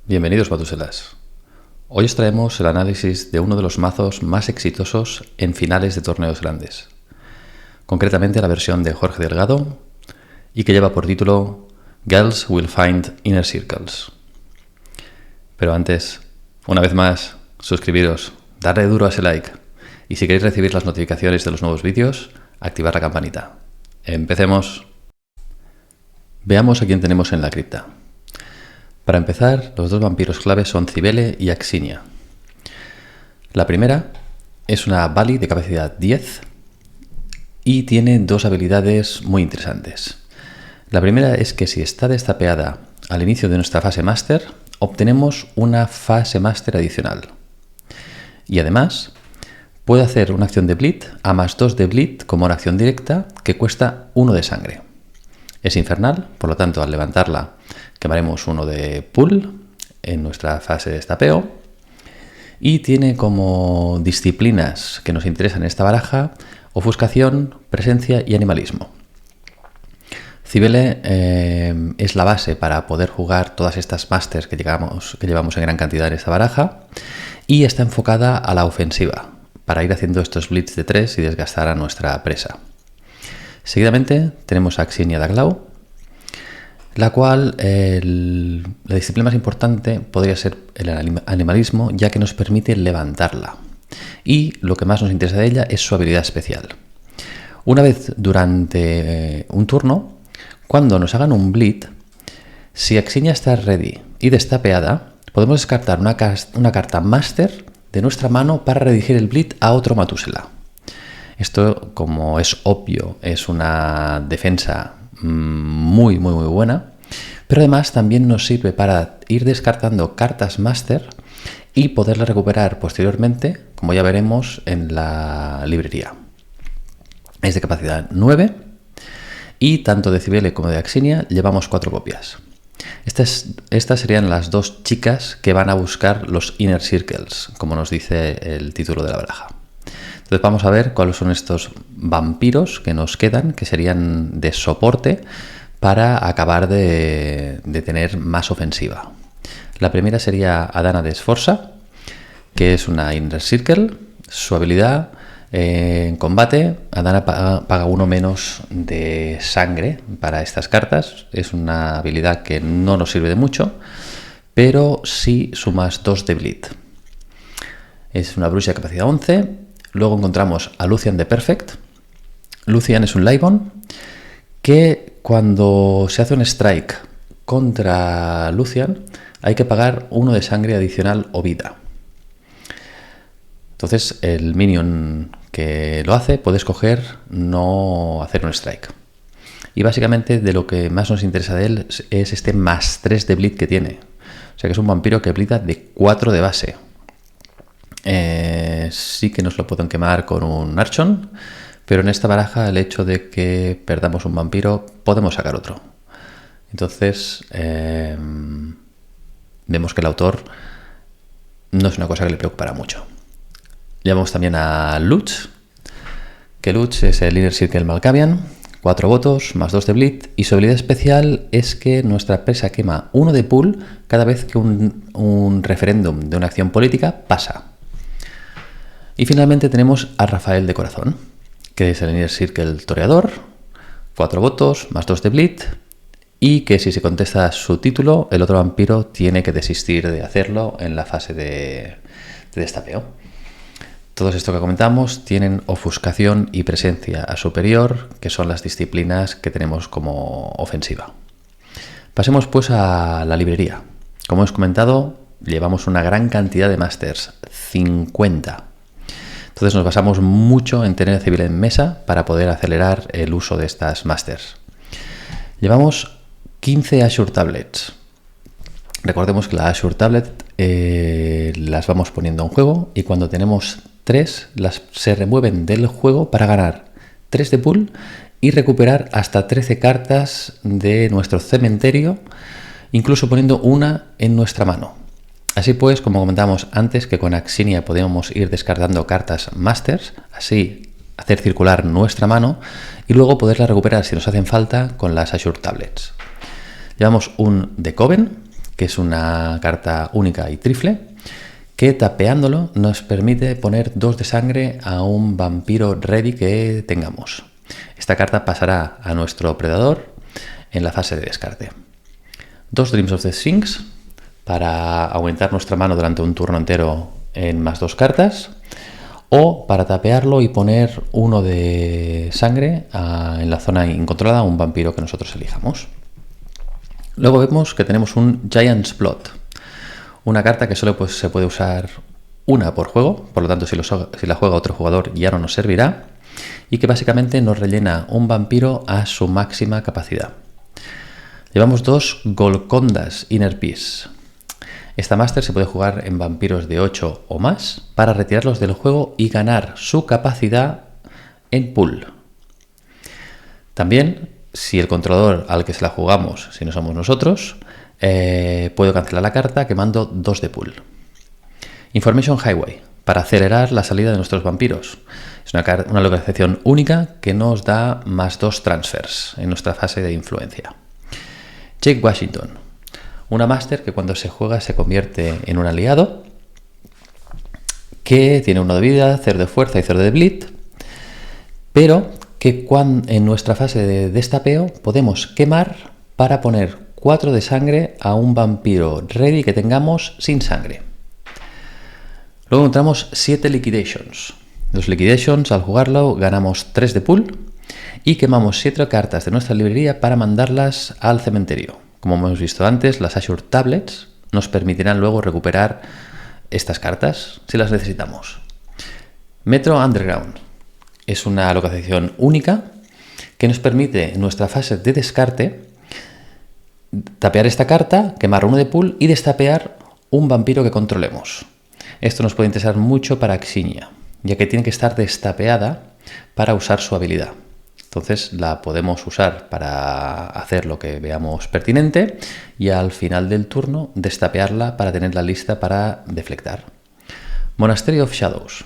Bienvenidos Batuselas. Hoy os traemos el análisis de uno de los mazos más exitosos en finales de torneos grandes. Concretamente la versión de Jorge Delgado y que lleva por título Girls Will Find Inner Circles. Pero antes, una vez más, suscribiros, darle duro a ese like y si queréis recibir las notificaciones de los nuevos vídeos, activar la campanita. Empecemos. Veamos a quién tenemos en la cripta. Para empezar, los dos vampiros claves son Cibele y Axinia. La primera es una Vali de capacidad 10 y tiene dos habilidades muy interesantes. La primera es que si está destapeada al inicio de nuestra fase máster, obtenemos una fase máster adicional. Y además, puede hacer una acción de bleed a +2 de bleed como una acción directa que cuesta 1 de sangre. Es infernal, por lo tanto al levantarla quemaremos 1 de pool en nuestra fase de destapeo. Y tiene como disciplinas que nos interesan en esta baraja ofuscación, presencia y animalismo. Cibele es la base para poder jugar todas estas masters que llevamos en gran cantidad en esta baraja y está enfocada a la ofensiva para ir haciendo estos blitz de 3 y desgastar a nuestra presa. Seguidamente tenemos a Axinia Daglau, la cual la disciplina más importante podría ser el animalismo, ya que nos permite levantarla. Y lo que más nos interesa de ella es su habilidad especial. Una vez durante un turno, cuando nos hagan un bleed, si Axinia está ready y destapeada, podemos descartar una carta Master de nuestra mano para redirigir el bleed a otro Matusela. Esto, como es obvio, es una defensa muy buena, pero además también nos sirve para ir descartando cartas Master y poderlas recuperar posteriormente, como ya veremos en la librería. Es de capacidad 9 y tanto de Cibele como de Axinia llevamos 4 copias. Estas serían las dos chicas que van a buscar los Inner Circles, como nos dice el título de la baraja. Entonces vamos a ver cuáles son estos vampiros que nos quedan, que serían de soporte para acabar de tener más ofensiva. La primera sería Adana de Sforza, que es una Inner Circle. Su habilidad en combate, Adana paga 1 menos de sangre para estas cartas. Es una habilidad que no nos sirve de mucho, pero sí sumas 2 de bleed. Es una bruja de capacidad 11. Luego encontramos a Lucian de Perfect. Lucian es un Laibon que cuando se hace un strike contra Lucian hay que pagar 1 de sangre adicional o vida. Entonces el minion que lo hace puede escoger no hacer un strike. Y básicamente de lo que más nos interesa de él es este +3 de bleed que tiene. O sea que es un vampiro que bleeda de 4 de base. Sí que nos lo pueden quemar con un Archon, pero en esta baraja el hecho de que perdamos un vampiro podemos sacar otro. Entonces vemos que el autor no es una cosa que le preocupará mucho. Llevamos también a Lutz, que Lutz es el Inner Circle Malkavian, 4 votos, +2 de bleed, y su habilidad especial es que nuestra presa quema 1 de pool cada vez que un referéndum de una acción política pasa. Y finalmente tenemos a Rafael de Corazón, que es el Inner Circle Toreador, 4 votos, +2 de bleed, y que si se contesta su título, el otro vampiro tiene que desistir de hacerlo en la fase de destapeo. Todo esto que comentamos tienen ofuscación y presencia a superior, que son las disciplinas que tenemos como ofensiva. Pasemos pues a la librería. Como os he comentado, llevamos una gran cantidad de masters, 50. Entonces nos basamos mucho en tener Cibele en mesa para poder acelerar el uso de estas masters. Llevamos 15 Azure Tablets. Recordemos que la Azure Tablet las vamos poniendo en juego y cuando tenemos 3 se remueven del juego para ganar 3 de pool y recuperar hasta 13 cartas de nuestro cementerio, incluso poniendo una en nuestra mano. Así pues, como comentábamos antes, que con Axinia podemos ir descartando cartas Masters, así hacer circular nuestra mano y luego poderla recuperar si nos hacen falta con las Azure Tablets. Llevamos un The Coven, que es una carta única y trifle, que tapeándolo nos permite poner 2 de sangre a un vampiro ready que tengamos. Esta carta pasará a nuestro predador en la fase de descarte. 2 Dreams of the Sphinx para aumentar nuestra mano durante un turno entero en más 2 cartas, o para tapearlo y poner 1 de sangre en la zona incontrolada a un vampiro que nosotros elijamos. Luego vemos que tenemos un Giant's Blood, una carta que solo se puede usar una por juego, por lo tanto si la juega otro jugador ya no nos servirá, y que básicamente nos rellena un vampiro a su máxima capacidad. Llevamos 2 Golcondas Inner Peace. Esta máster se puede jugar en vampiros de 8 o más para retirarlos del juego y ganar su capacidad en pool. También, si el controlador al que se la jugamos, si no somos nosotros, puedo cancelar la carta quemando 2 de pool. Information Highway, para acelerar la salida de nuestros vampiros. Es una localización única que nos da más 2 transfers en nuestra fase de influencia. Jake Washington, una máster que cuando se juega se convierte en un aliado, que tiene 1 de vida, 0 de fuerza y 0 de bleed, pero que en nuestra fase de destapeo podemos quemar para poner 4 de sangre a un vampiro ready que tengamos sin sangre. Luego encontramos 7 Liquidations. Los Liquidations, al jugarlo, ganamos 3 de pool y quemamos 7 cartas de nuestra librería para mandarlas al cementerio. Como hemos visto antes, las Azure Tablets nos permitirán luego recuperar estas cartas si las necesitamos. Metro Underground es una localización única que nos permite en nuestra fase de descarte tapear esta carta, quemar 1 de pool y destapear un vampiro que controlemos. Esto nos puede interesar mucho para Xinia, ya que tiene que estar destapeada para usar su habilidad. Entonces la podemos usar para hacer lo que veamos pertinente y al final del turno destapearla para tenerla lista para deflectar. Monastery of Shadows,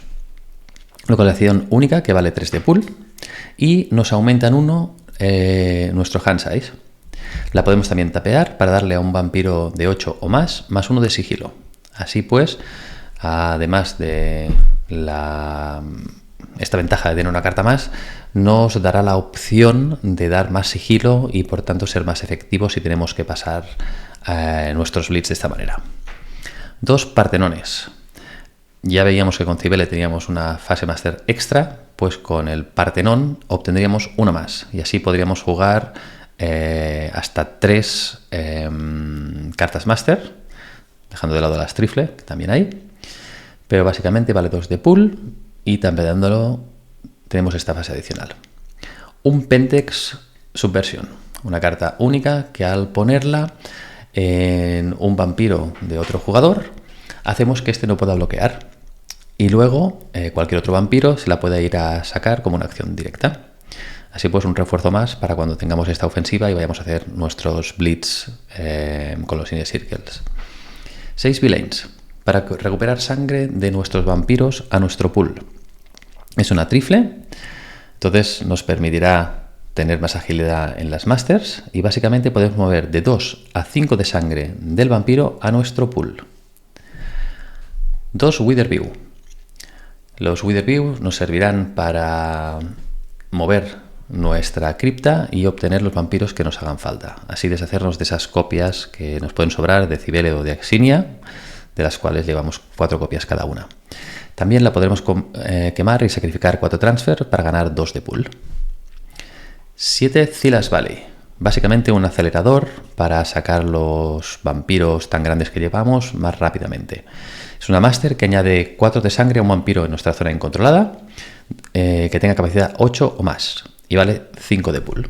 localización única que vale 3 de pool y nos aumenta en 1 nuestro hand size. La podemos también tapear para darle a un vampiro de 8 o más 1 de sigilo. Así pues, además de esta ventaja de tener una carta más, nos dará la opción de dar más sigilo y por tanto ser más efectivos si tenemos que pasar nuestros blitz de esta manera. 2 Partenones. Ya veíamos que con Cibele teníamos una fase master extra, pues con el Partenón obtendríamos una más y así podríamos jugar hasta 3 cartas master, dejando de lado las trifle, que también hay, pero básicamente vale 2 de pool y tampeándolo tenemos esta fase adicional. Un Pentex Subversion, una carta única que al ponerla en un vampiro de otro jugador hacemos que este no pueda bloquear y luego cualquier otro vampiro se la puede ir a sacar como una acción directa. Así pues un refuerzo más para cuando tengamos esta ofensiva y vayamos a hacer nuestros blitz con los Inner Circles. 6 Villains, para recuperar sangre de nuestros vampiros a nuestro pool. Es una trifle, entonces nos permitirá tener más agilidad en las masters y básicamente podemos mover de 2 a 5 de sangre del vampiro a nuestro pool. 2 Witherview. Los Witherview nos servirán para mover nuestra cripta y obtener los vampiros que nos hagan falta. Así deshacernos de esas copias que nos pueden sobrar de Cibele o de Xinia, de las cuales llevamos 4 copias cada una. También la podremos quemar y sacrificar 4 transfer para ganar 2 de pool. 7 Zilas Valley. Básicamente un acelerador para sacar los vampiros tan grandes que llevamos más rápidamente. Es una máster que añade 4 de sangre a un vampiro en nuestra zona incontrolada que tenga capacidad 8 o más y vale 5 de pool.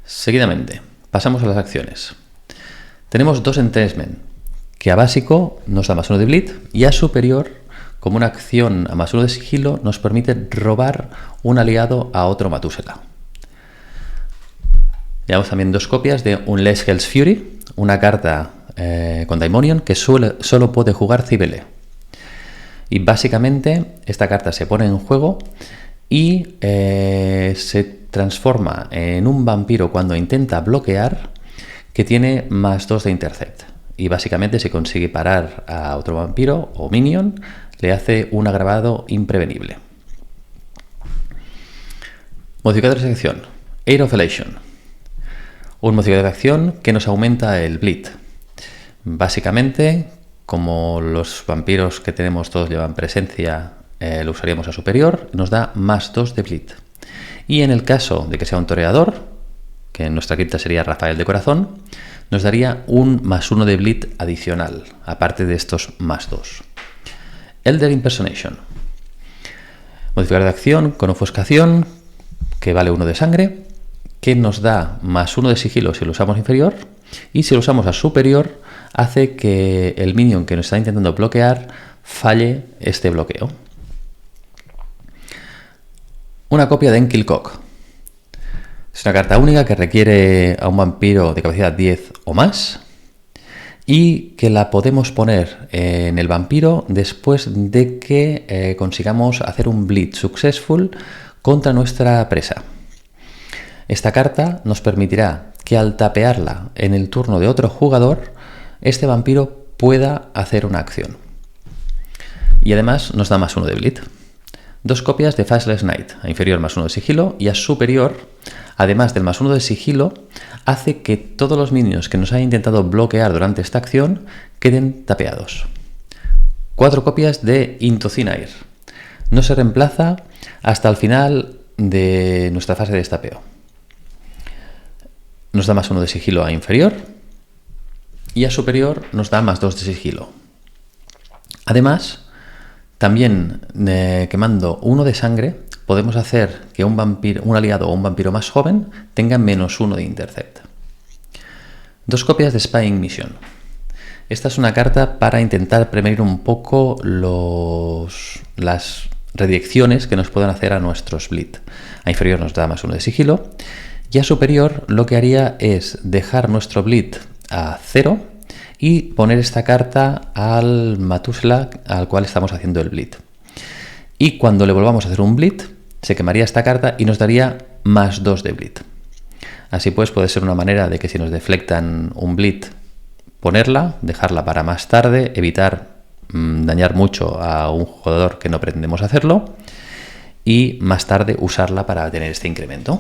Seguidamente, pasamos a las acciones. Tenemos 2 Entrenchment, que a básico nos da más 1 de bleed y a superior, como una acción a más 1 de sigilo, nos permite robar un aliado a otro Matusela. Llevamos también 2 copias de un Les Hell's Fury, una carta con Daimonion que solo puede jugar Cibele. Y básicamente esta carta se pone en juego y se transforma en un vampiro cuando intenta bloquear que tiene +2 de Intercept. Y básicamente si consigue parar a otro vampiro o minion, le hace un agravado imprevenible. Modificadores de acción. Air of Elation. Un modificador de acción que nos aumenta el bleed. Básicamente, como los vampiros que tenemos todos llevan presencia, lo usaríamos a superior, nos da +2 de bleed. Y en el caso de que sea un toreador, que en nuestra cripta sería Rafael de Corazón, nos daría un +1 de bleed adicional, aparte de estos +2. Elder Impersonation. Modificador de acción con ofuscación, que vale 1 de sangre, que nos da +1 de sigilo si lo usamos inferior, y si lo usamos a superior, hace que el minion que nos está intentando bloquear falle este bloqueo. Una copia de Enkilcock. Es una carta única que requiere a un vampiro de capacidad 10 o más y que la podemos poner en el vampiro después de que consigamos hacer un bleed successful contra nuestra presa. Esta carta nos permitirá que al tapearla en el turno de otro jugador, este vampiro pueda hacer una acción. Y además nos da +1 de bleed. 2 copias de Faceless Knight, a inferior +1 de sigilo, y a superior, además del +1 de sigilo, hace que todos los minions que nos hayan intentado bloquear durante esta acción queden tapeados. 4 copias de Into Thin Air. No se reemplaza hasta el final de nuestra fase de destapeo. Nos da +1 de sigilo a inferior y a superior nos da +2 de sigilo. Además, también quemando 1 de sangre, podemos hacer que un aliado o un vampiro más joven tenga -1 de Intercept. 2 copias de Spying Mission. Esta es una carta para intentar prevenir un poco las redirecciones que nos puedan hacer a nuestros bleed. A inferior nos da +1 de sigilo y a superior lo que haría es dejar nuestro bleed a 0 y poner esta carta al Matusla al cual estamos haciendo el bleed. Y cuando le volvamos a hacer un bleed, se quemaría esta carta y nos daría +2 de bleed. Así pues, puede ser una manera de que si nos deflectan un bleed, ponerla, dejarla para más tarde, evitar dañar mucho a un jugador que no pretendemos hacerlo y más tarde usarla para tener este incremento.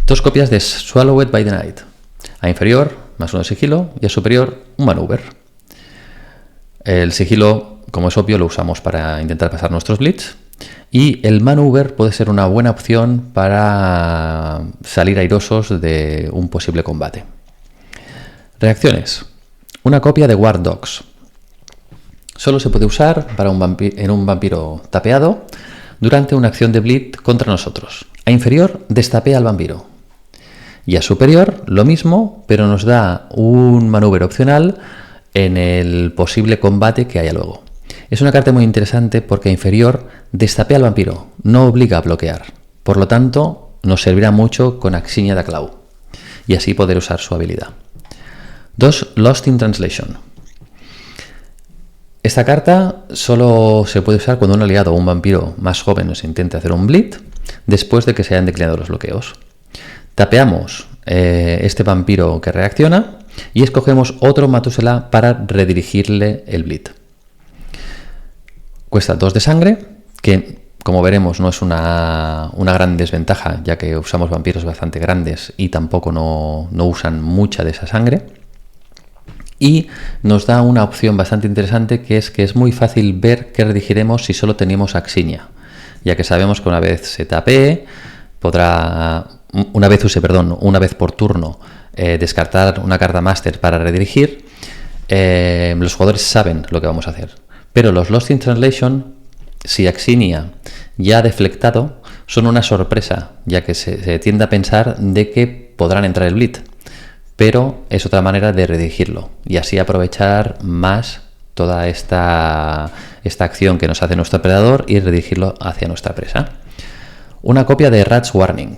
2 copias de Swallowed by the Night. A inferior, +1 de sigilo, y a superior, un maneuver. El sigilo, como es obvio, lo usamos para intentar pasar nuestros bleeds, y el maneuver puede ser una buena opción para salir airosos de un posible combate. Reacciones. Una copia de War Dogs. Solo se puede usar para en un vampiro tapeado durante una acción de bleed contra nosotros. A inferior, destapea al vampiro. Y a superior, lo mismo, pero nos da un maneuver opcional en el posible combate que haya luego. Es una carta muy interesante porque a inferior destapea al vampiro, no obliga a bloquear. Por lo tanto, nos servirá mucho con Axinia da Clau y así poder usar su habilidad. 2. Lost in Translation. Esta carta solo se puede usar cuando un aliado o un vampiro más joven nos intente hacer un bleed después de que se hayan declinado los bloqueos. Tapeamos este vampiro que reacciona y escogemos otro Matusela para redirigirle el bleed. Cuesta 2 de sangre, que como veremos no es una gran desventaja, ya que usamos vampiros bastante grandes y tampoco no usan mucha de esa sangre. Y nos da una opción bastante interesante, que es muy fácil ver qué redirigiremos si solo tenemos Axinia, ya que sabemos que una vez se tapee, una vez por turno, descartar una carta máster para redirigir. Los jugadores saben lo que vamos a hacer. Pero los Lost in Translation, si Axinia ya ha deflectado, son una sorpresa, ya que se tiende a pensar de que podrán entrar el bleed. Pero es otra manera de redirigirlo y así aprovechar más toda esta acción que nos hace nuestro predador y redirigirlo hacia nuestra presa. Una copia de Rat's Warning.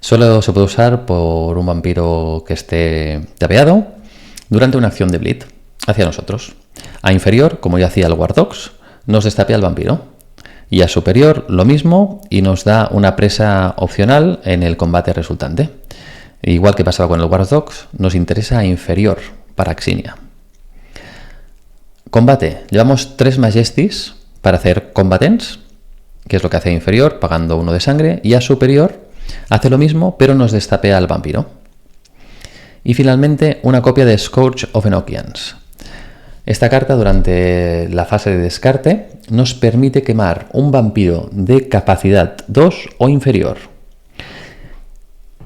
Solo se puede usar por un vampiro que esté tapeado durante una acción de bleed hacia nosotros. A inferior, como ya hacía el War Dogs, nos destapea al vampiro. Y a superior lo mismo y nos da una presa opcional en el combate resultante. Igual que pasaba con el Watch Dogs, nos interesa inferior para Axinia. Combate. Llevamos 3 Majesties para hacer Combatants, que es lo que hace a inferior, pagando 1 de sangre, y a superior hace lo mismo, pero nos destapea al vampiro. Y finalmente, una copia de Scourge of Enochians. Esta carta, durante la fase de descarte, nos permite quemar un vampiro de capacidad 2 o inferior.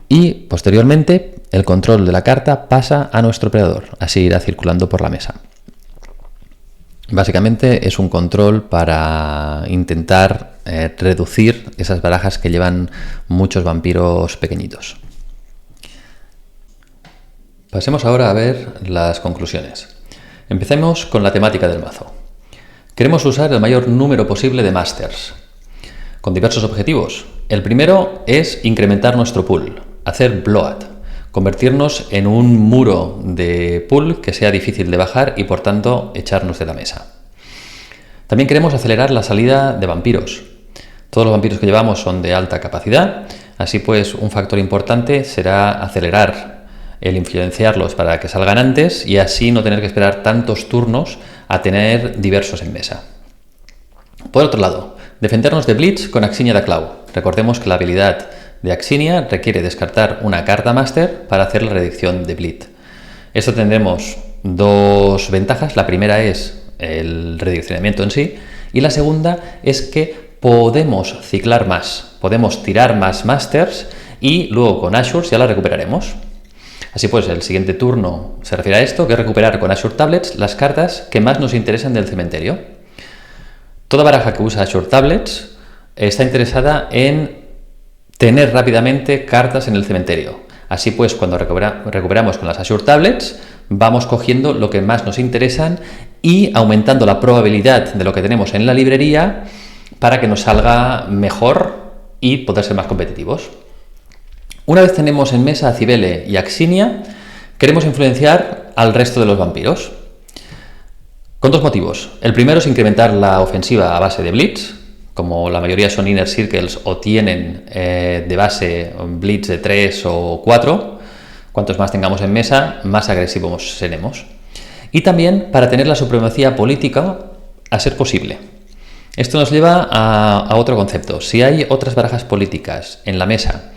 Y, posteriormente, el control de la carta pasa a nuestro operador. Así irá circulando por la mesa. Básicamente es un control para intentar reducir esas barajas que llevan muchos vampiros pequeñitos. Pasemos ahora a ver las conclusiones. Empecemos con la temática del mazo. Queremos usar el mayor número posible de Masters, con diversos objetivos. El primero es incrementar nuestro pool, hacer bloat, convertirnos en un muro de pool que sea difícil de bajar y por tanto echarnos de la mesa. También queremos acelerar la salida de vampiros. Todos los vampiros que llevamos son de alta capacidad, así pues un factor importante será acelerar el influenciarlos para que salgan antes y así no tener que esperar tantos turnos a tener diversos en mesa. Por otro lado, defendernos de Blitz con Axinia da Clau. Recordemos que la habilidad de Axinia requiere descartar una carta Master para hacer la redacción de Blitz. Esto tendremos 2 ventajas. La primera es el redireccionamiento en sí y la segunda es que podemos ciclar más, podemos tirar más Masters y luego con Assures ya la recuperaremos. Así pues, el siguiente turno se refiere a esto, que es recuperar con Assure Tablets las cartas que más nos interesan del cementerio. Toda baraja que usa Assure Tablets está interesada en tener rápidamente cartas en el cementerio. Así pues, cuando recuperamos con las Assure Tablets, vamos cogiendo lo que más nos interesan y aumentando la probabilidad de lo que tenemos en la librería para que nos salga mejor y poder ser más competitivos. Una vez tenemos en mesa a Cibele y Axinia, queremos influenciar al resto de los vampiros. Con 2 motivos. El primero es incrementar la ofensiva a base de Blitz. Como la mayoría son Inner Circles o tienen de base Blitz de 3 o 4, cuantos más tengamos en mesa, más agresivos seremos. Y también para tener la supremacía política a ser posible. Esto nos lleva a otro concepto. Si hay otras barajas políticas en la mesa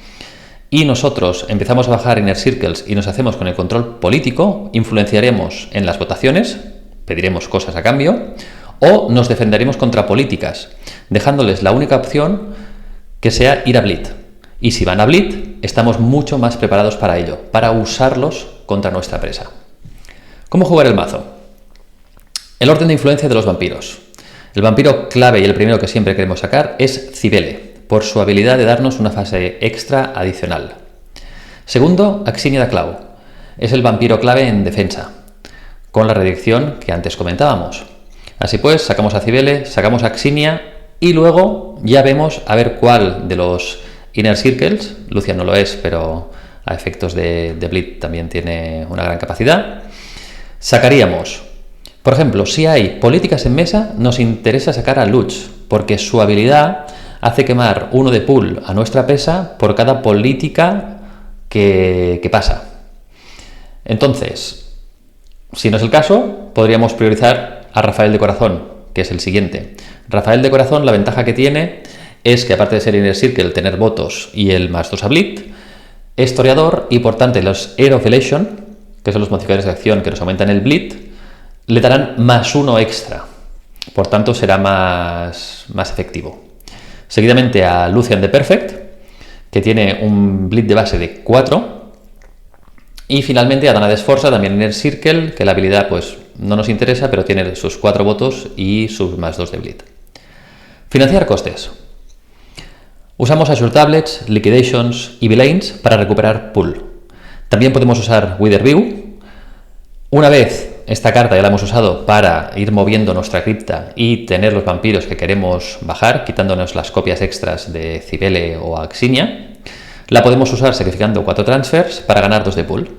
y nosotros empezamos a bajar Inner Circles y nos hacemos con el control político, influenciaremos en las votaciones, pediremos cosas a cambio, o nos defenderemos contra políticas, dejándoles la única opción que sea ir a Blitz. Y si van a Blitz, estamos mucho más preparados para ello, para usarlos contra nuestra presa. ¿Cómo jugar el mazo? El orden de influencia de los vampiros. El vampiro clave y el primero que siempre queremos sacar es Cibele, por su habilidad de darnos una fase extra adicional. Segundo, Axinia da Clau. Es el vampiro clave en defensa, con la redirección que antes comentábamos. Así pues, sacamos a Cibele, sacamos a Axinia y luego ya vemos a ver cuál de los Inner Circles, Lucian no lo es, pero a efectos de Blitz también tiene una gran capacidad, sacaríamos. Por ejemplo, si hay políticas en mesa, nos interesa sacar a Lutz, porque su habilidad hace quemar 1 de pool a nuestra presa por cada política que pasa. Entonces, si no es el caso, podríamos priorizar a Rafael de Corazón, que es el siguiente. Rafael de Corazón, la ventaja que tiene es que, aparte de ser Inner Circle, tener votos y el +2 a Blitz, es toreador y por tanto los Air of Elation, que son los modificadores de acción que nos aumentan el Blitz, le darán +1 extra. Por tanto, será más efectivo. Seguidamente a Lucian de Perfect, que tiene un Blitz de base de 4. Y finalmente a Dana de Sforza, también Inner Circle, que la habilidad pues no nos interesa, pero tiene sus 4 votos y sus +2 de Blitz. Financiar costes. Usamos Assure Tablets, Liquidations y Villains para recuperar pool. También podemos usar Witherview. Una vez esta carta ya la hemos usado para ir moviendo nuestra cripta y tener los vampiros que queremos bajar, quitándonos las copias extras de Cibele o Axinia, la podemos usar sacrificando 4 transfers para ganar 2 de pool.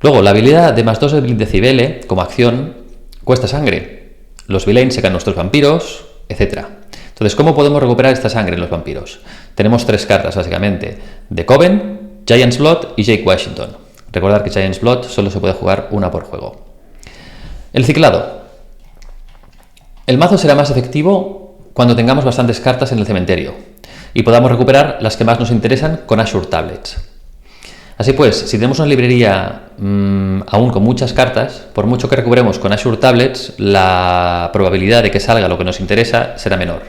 Luego, la habilidad de +2 de Blitz de Cibele, como acción, cuesta sangre. Los Villains secan nuestros vampiros, etc. Entonces, ¿cómo podemos recuperar esta sangre en los vampiros? Tenemos 3 cartas, básicamente, de Coven, Giant's Blood y Jake Washington. Recordad que Giant's Blood solo se puede jugar una por juego. El ciclado. El mazo será más efectivo cuando tengamos bastantes cartas en el cementerio y podamos recuperar las que más nos interesan con Azure Tablets. Así pues, si tenemos una librería aún con muchas cartas, por mucho que recuperemos con Azure Tablets, la probabilidad de que salga lo que nos interesa será menor.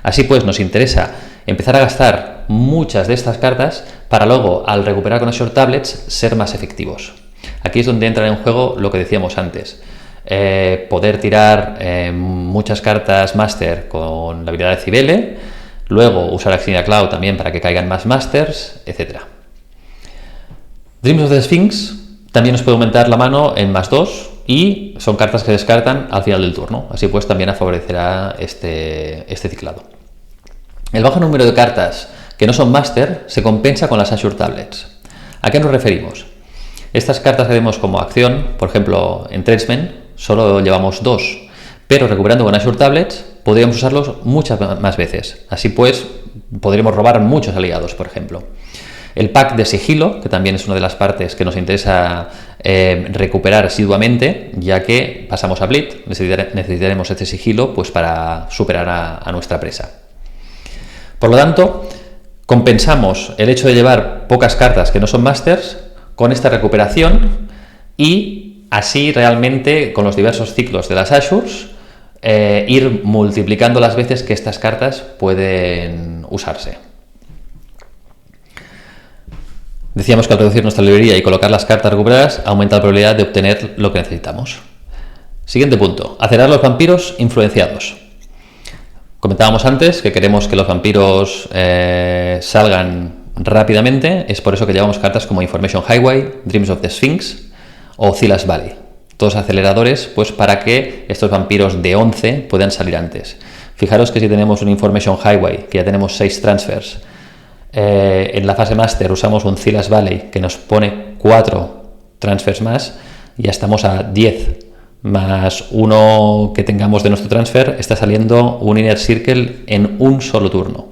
Así pues, nos interesa empezar a gastar muchas de estas cartas para luego, al recuperar con Azure Tablets, ser más efectivos. Aquí es donde entra en juego lo que decíamos antes. Poder tirar muchas cartas Master con la habilidad de Cibele, luego usar Axinia Cloud también para que caigan más Masters, etc. Dreams of the Sphinx también nos puede aumentar la mano en +2 y son cartas que descartan al final del turno. Así pues también favorecerá este ciclado. El bajo número de cartas que no son Master se compensa con las Azure Tablets. ¿A qué nos referimos? Estas cartas que vemos como acción, por ejemplo en Tradesmen, solo llevamos 2, pero recuperando con Azure Tablets podríamos usarlos muchas más veces. Así pues podremos robar muchos aliados, por ejemplo. El pack de sigilo, que también es una de las partes que nos interesa recuperar asiduamente, ya que pasamos a Bleed, necesitaremos este sigilo pues, para superar a nuestra presa. Por lo tanto, compensamos el hecho de llevar pocas cartas que no son Masters con esta recuperación y así realmente con los diversos ciclos de las Azures ir multiplicando las veces que estas cartas pueden usarse. Decíamos que al reducir nuestra librería y colocar las cartas recuperadas aumenta la probabilidad de obtener lo que necesitamos. Siguiente punto, acelerar los vampiros influenciados. Comentábamos antes que queremos que los vampiros salgan rápidamente, es por eso que llevamos cartas como Information Highway, Dreams of the Sphinx o Zilas Valley. Todos aceleradores pues para que estos vampiros de 11 puedan salir antes. Fijaros que si tenemos un Information Highway, que ya tenemos 6 transfers, en la fase Master usamos un Zilas Valley que nos pone 4 transfers más, ya estamos a 10 más uno que tengamos de nuestro transfer, está saliendo un Inner Circle en un solo turno.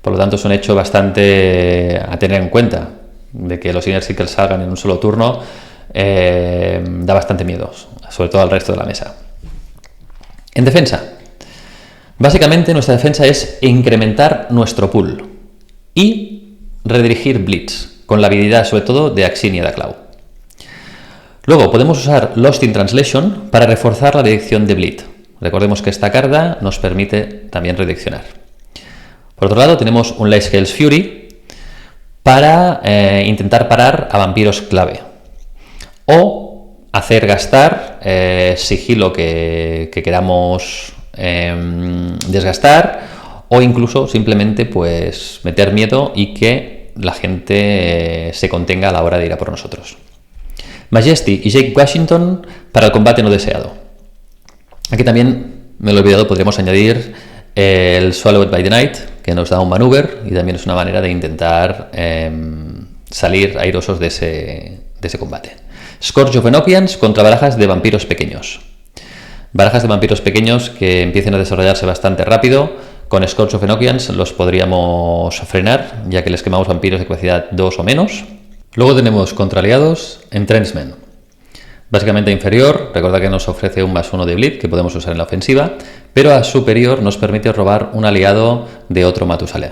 Por lo tanto es un hecho bastante a tener en cuenta, de que los Inner Circles salgan en un solo turno, da bastante miedo, sobre todo al resto de la mesa. En defensa, básicamente nuestra defensa es incrementar nuestro pool y redirigir Blitz, con la habilidad sobre todo de Axinia Cloud. Luego podemos usar Lost in Translation para reforzar la dirección de Bleed. Recordemos que esta carta nos permite también redireccionar. Por otro lado tenemos un Lightscale's Fury para intentar parar a vampiros clave o hacer gastar sigilo que queramos desgastar, o incluso simplemente pues meter miedo y que la gente se contenga a la hora de ir a por nosotros. Majesty y Jake Washington para el combate no deseado. Aquí también, me lo he olvidado, podríamos añadir el Swallowed by the Night, que nos da un maneuver y también es una manera de intentar salir airosos de ese combate. Scourge of Enochians contra barajas de vampiros pequeños. Barajas de vampiros pequeños que empiecen a desarrollarse bastante rápido. Con Scourge of Enochians los podríamos frenar, ya que les quemamos vampiros de capacidad 2 o menos. Luego tenemos contra aliados Entrenchment. Básicamente inferior, recuerda que nos ofrece un +1 de bleed que podemos usar en la ofensiva, pero a superior nos permite robar un aliado de otro Matusalea.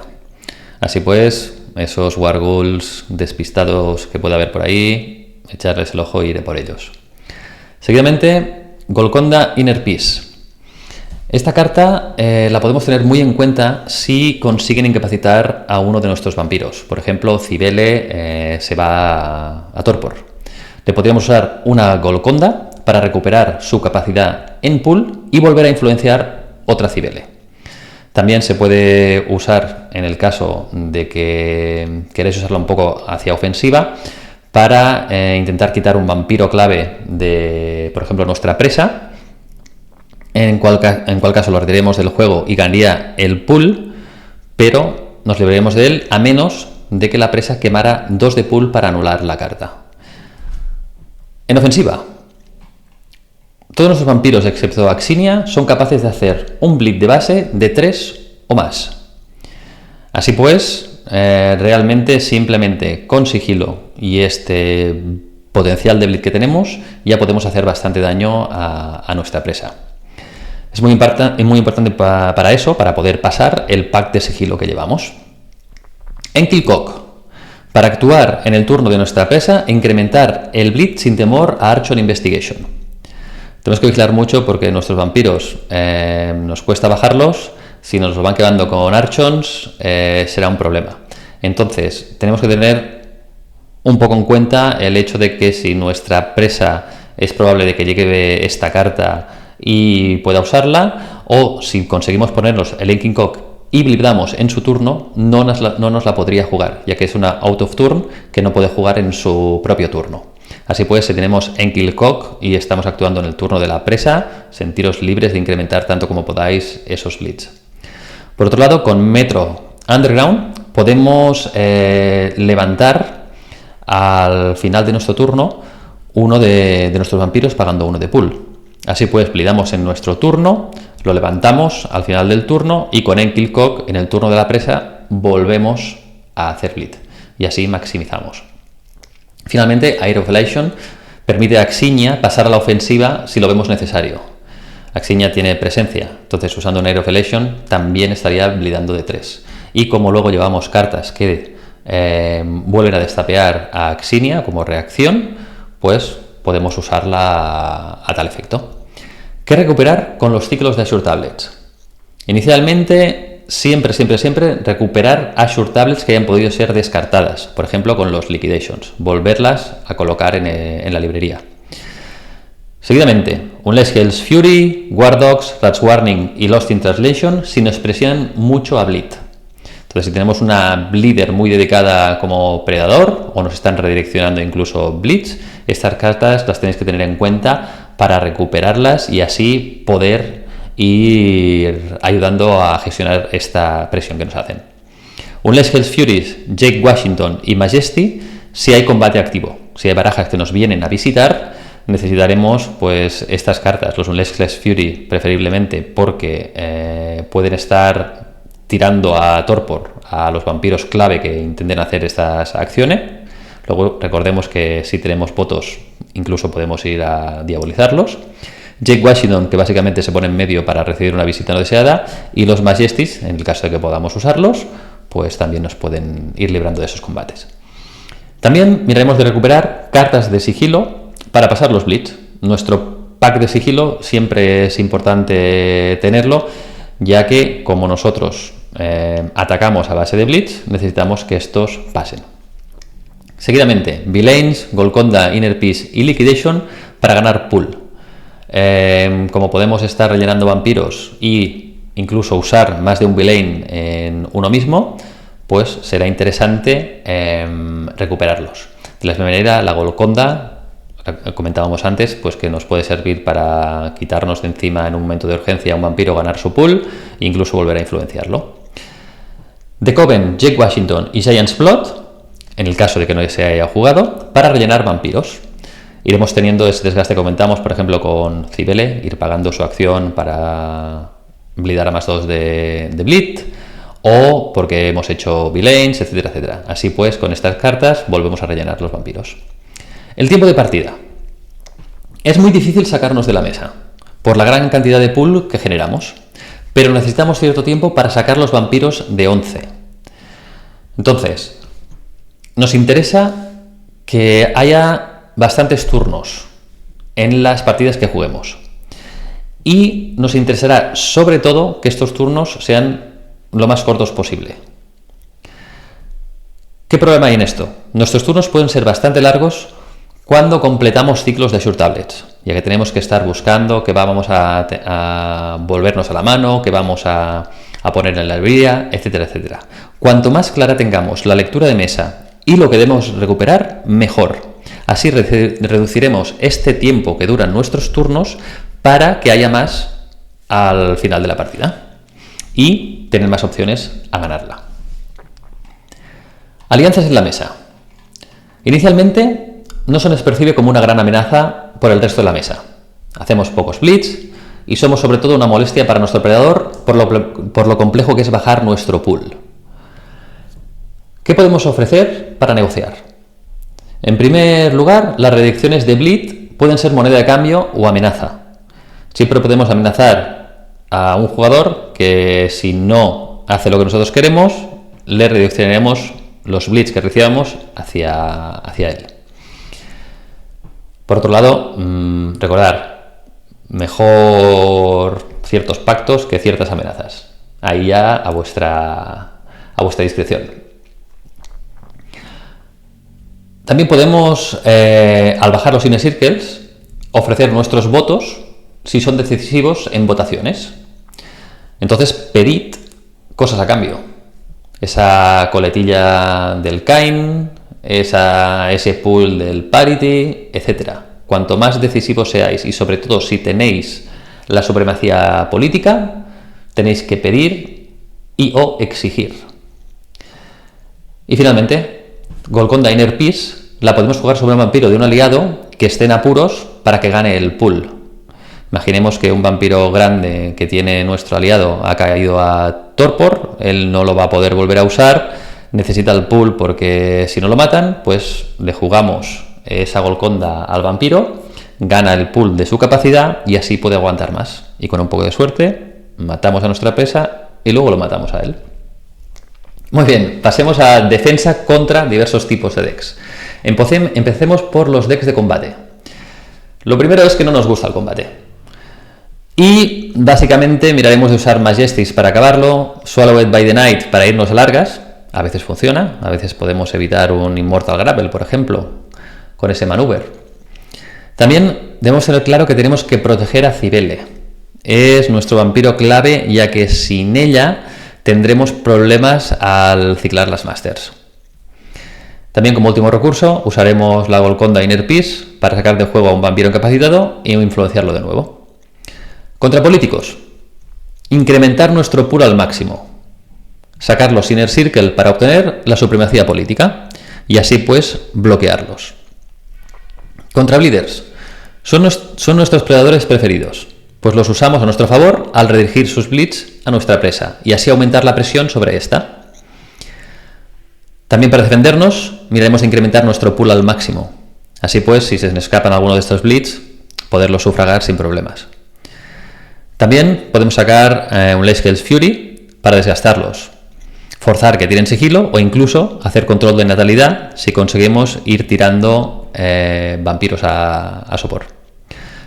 Así pues, esos Warghouls despistados que pueda haber por ahí, echarles el ojo e iré por ellos. Seguidamente, Golconda Inner Peace. Esta carta la podemos tener muy en cuenta si consiguen incapacitar a uno de nuestros vampiros. Por ejemplo, Cibele se va a Torpor. Le podríamos usar una Golconda para recuperar su capacidad en pool y volver a influenciar otra Cibele. También se puede usar en el caso de que queréis usarla un poco hacia ofensiva para intentar quitar un vampiro clave de, por ejemplo, nuestra presa. En cual caso lo retiraremos del juego y ganaría el pool, pero nos libraremos de él a menos de que la presa quemara 2 de pool para anular la carta. En ofensiva, todos nuestros vampiros excepto Axinia son capaces de hacer un bleed de base de 3 o más. Así pues, realmente simplemente con sigilo y este potencial de blitz que tenemos, ya podemos hacer bastante daño a nuestra presa. Es muy importante para eso, para poder pasar el pack de sigilo que llevamos. En Killcock, para actuar en el turno de nuestra presa e incrementar el blitz sin temor a Archon Investigation. Tenemos que vigilar mucho porque nuestros vampiros nos cuesta bajarlos. Si nos lo van quedando con Archons, será un problema. Entonces, tenemos que tener un poco en cuenta el hecho de que si nuestra presa es probable de que llegue esta carta y pueda usarla, o si conseguimos ponernos el Killcock y blindamos en su turno, no nos la podría jugar, ya que es una out of turn que no puede jugar en su propio turno. Así pues, si tenemos Killcock y estamos actuando en el turno de la presa, sentiros libres de incrementar tanto como podáis esos leads. Por otro lado, con Metro Underground podemos levantar al final de nuestro turno uno de nuestros vampiros pagando uno de pool. Así pues, blindamos en nuestro turno, lo levantamos al final del turno y con Killcock en el turno de la presa volvemos a hacer bleed y así maximizamos. Finalmente, Air of Elation permite a Axinia pasar a la ofensiva si lo vemos necesario. Axinia tiene presencia, entonces usando un Air of Elation también estaría blindando de 3. Y como luego llevamos cartas que vuelven a destapear a Axinia como reacción, pues podemos usarla a tal efecto. ¿Qué recuperar con los ciclos de Azure Tablets? Inicialmente, siempre recuperar Azure Tablets que hayan podido ser descartadas, por ejemplo con los Liquidations, volverlas a colocar en la librería. Seguidamente, Unless Hell's Fury, War Dogs, Rats Warning y Lost in Translation si nos presionan mucho a bleed. Entonces, si tenemos una bleeder muy dedicada como predador o nos están redireccionando incluso blitz, estas cartas las tenéis que tener en cuenta para recuperarlas y así poder ir ayudando a gestionar esta presión que nos hacen. Unless Hell's Furies, Jake Washington y Majesty si hay combate activo. Si hay barajas que nos vienen a visitar, necesitaremos pues estas cartas, los Unless Hell's Fury preferiblemente porque pueden estar tirando a torpor a los vampiros clave que intenten hacer estas acciones. Luego recordemos que si tenemos votos incluso podemos ir a diabolizarlos. Jake Washington, que básicamente se pone en medio para recibir una visita no deseada, y los Majesties, en el caso de que podamos usarlos, pues también nos pueden ir librando de esos combates. También miraremos de recuperar cartas de sigilo para pasar los blitz. Nuestro pack de sigilo siempre es importante tenerlo, ya que como nosotros atacamos a base de blitz, necesitamos que estos pasen. Seguidamente, Villains, Golconda, Inner Peace y Liquidation para ganar pool. Como podemos estar rellenando vampiros e incluso usar más de un Villain en uno mismo, pues será interesante recuperarlos. De la misma manera, la Golconda, comentábamos antes, pues que nos puede servir para quitarnos de encima en un momento de urgencia a un vampiro, ganar su pool e incluso volver a influenciarlo. The Coven, Jake Washington y Giant's Blood, en el caso de que no se haya jugado, para rellenar vampiros. Iremos teniendo ese desgaste que comentamos, por ejemplo, con Cibele, ir pagando su acción para blindar a +2 de bleed, o porque hemos hecho Villains, etcétera, etcétera. Así pues, con estas cartas volvemos a rellenar los vampiros. El tiempo de partida. Es muy difícil sacarnos de la mesa, por la gran cantidad de pool que generamos, pero necesitamos cierto tiempo para sacar los vampiros de 11. Entonces, nos interesa que haya bastantes turnos en las partidas que juguemos. Y nos interesará sobre todo que estos turnos sean lo más cortos posible. ¿Qué problema hay en esto? Nuestros turnos pueden ser bastante largos cuando completamos ciclos de Azure Tablets, ya que tenemos que estar buscando que vamos a volvernos a la mano, que vamos a poner en la librería, etcétera, etcétera. Cuanto más clara tengamos la lectura de mesa y lo que debemos recuperar, mejor. Así reduciremos este tiempo que duran nuestros turnos para que haya más al final de la partida y tener más opciones a ganarla. Alianzas en la mesa. Inicialmente no se nos percibe como una gran amenaza por el resto de la mesa. Hacemos pocos blitz y somos sobre todo una molestia para nuestro predador por lo complejo que es bajar nuestro pool. ¿Qué podemos ofrecer para negociar? En primer lugar, las reducciones de bleed pueden ser moneda de cambio o amenaza. Siempre podemos amenazar a un jugador que si no hace lo que nosotros queremos, le redireccionaremos los bleeds que recibamos hacia él. Por otro lado, recordar, mejor ciertos pactos que ciertas amenazas. Ahí ya a vuestra discreción. También podemos, al bajar los inner circles, ofrecer nuestros votos si son decisivos en votaciones. Entonces, pedid cosas a cambio. Esa coletilla del Kain, ese pool del Parity, etc. Cuanto más decisivos seáis y sobre todo si tenéis la supremacía política, tenéis que pedir o exigir. Y finalmente, Golconda Inner Peace la podemos jugar sobre un vampiro de un aliado que esté en apuros para que gane el pool. Imaginemos que un vampiro grande que tiene nuestro aliado ha caído a torpor, él no lo va a poder volver a usar, necesita el pool porque si no lo matan, pues le jugamos esa Golconda al vampiro, gana el pool de su capacidad y así puede aguantar más. Y con un poco de suerte, matamos a nuestra presa y luego lo matamos a él. Muy bien, pasemos a defensa contra diversos tipos de decks. Empecemos por los decks de combate. Lo primero es que no nos gusta el combate. Y básicamente miraremos de usar Majesties para acabarlo, Swallowed by the Night para irnos a largas, a veces funciona, a veces podemos evitar un Immortal Grapple, por ejemplo, con ese maneuver. También debemos tener claro que tenemos que proteger a Cyrelle. Es nuestro vampiro clave, ya que sin ella tendremos problemas al ciclar las Masters. También como último recurso usaremos la Golconda Inner Peace para sacar de juego a un vampiro incapacitado y influenciarlo de nuevo. Contra políticos, incrementar nuestro pool al máximo, sacar los Inner Circle para obtener la supremacía política y así pues bloquearlos. Contra bleeders, son nuestros predadores preferidos, pues los usamos a nuestro favor al redirigir sus bleeds a nuestra presa y así aumentar la presión sobre esta. También para defendernos, miraremos a incrementar nuestro pool al máximo. Así pues, si se nos escapan alguno de estos bleeds, poderlos sufragar sin problemas. También podemos sacar un Leyscale's Fury para desgastarlos, forzar que tiren sigilo o incluso hacer control de natalidad si conseguimos ir tirando vampiros a sopor.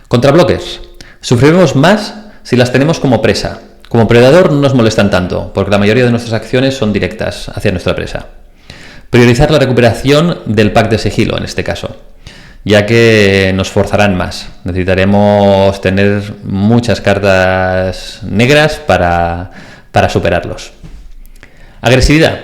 Contra blockers, sufriremos más si las tenemos como presa. Como predador no nos molestan tanto, porque la mayoría de nuestras acciones son directas hacia nuestra presa. Priorizar la recuperación del pack de sigilo en este caso, ya que nos forzarán más. Necesitaremos tener muchas cartas negras para superarlos. Agresividad.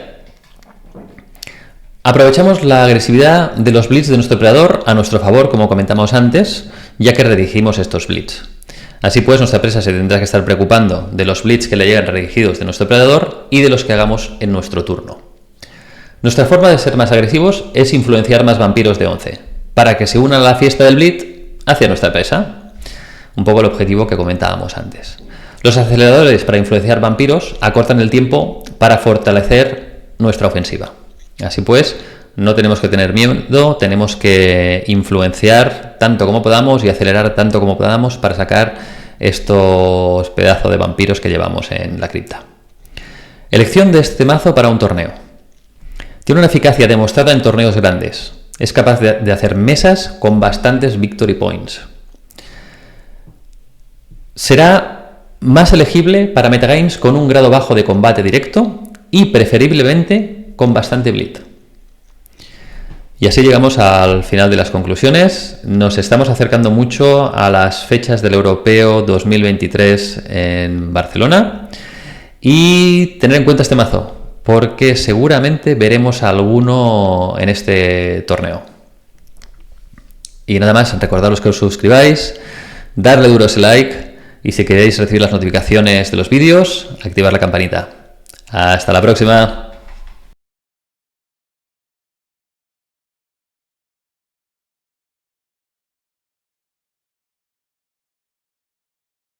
Aprovechamos la agresividad de los bleeds de nuestro predador a nuestro favor, como comentamos antes, ya que redirigimos estos bleeds. Así pues, nuestra presa se tendrá que estar preocupando de los bleeds que le llegan redirigidos de nuestro predador y de los que hagamos en nuestro turno. Nuestra forma de ser más agresivos es influenciar más vampiros de 11, para que se unan a la fiesta del bleed hacia nuestra presa. Un poco el objetivo que comentábamos antes. Los aceleradores para influenciar vampiros acortan el tiempo para fortalecer nuestra ofensiva. Así pues, no tenemos que tener miedo, tenemos que influenciar tanto como podamos y acelerar tanto como podamos para sacar estos pedazos de vampiros que llevamos en la cripta. Elección de este mazo para un torneo. Tiene una eficacia demostrada en torneos grandes. Es capaz de hacer mesas con bastantes victory points. Será más elegible para metagames con un grado bajo de combate directo y preferiblemente con bastante bleed. Y así llegamos al final de las conclusiones. Nos estamos acercando mucho a las fechas del Europeo 2023 en Barcelona y tener en cuenta este mazo, porque seguramente veremos a alguno en este torneo. Y nada más, recordaros que os suscribáis, darle duro ese like y si queréis recibir las notificaciones de los vídeos, activar la campanita. Hasta la próxima.